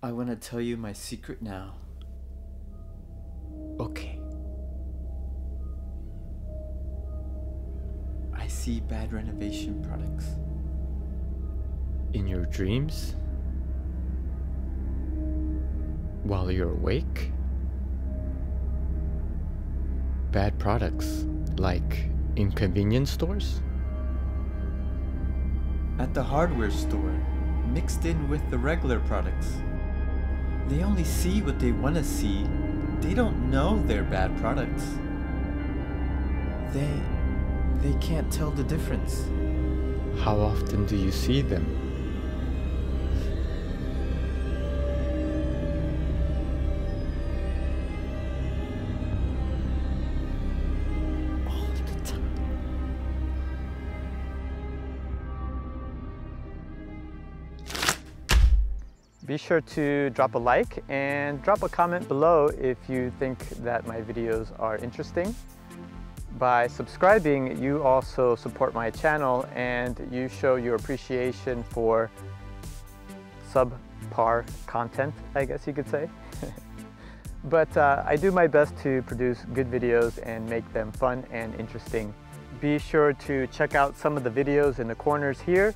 I want to tell you my secret now. Okay. I see bad renovation products. In your dreams? While you're awake? Bad products, like in convenience stores? At the hardware store, mixed in with the regular products. They only see what they want to see. They don't know they're bad products. They can't tell the difference. How often do you see them? All the time. Be sure to drop a like and drop a comment below if you think that my videos are interesting. By subscribing, you also support my channel and you show your appreciation for subpar content, I guess you could say. But I do my best to produce good videos and make them fun and interesting. Be sure to check out some of the videos in the corners here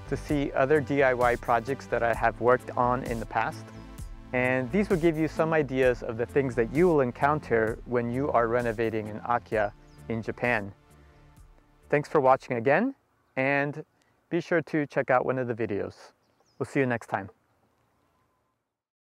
to see other DIY projects that I have worked on in the past. And these will give you some ideas of the things that you will encounter when you are renovating an Akiya in Japan. Thanks for watching again, and be sure to check out one of the videos. We'll see you next time.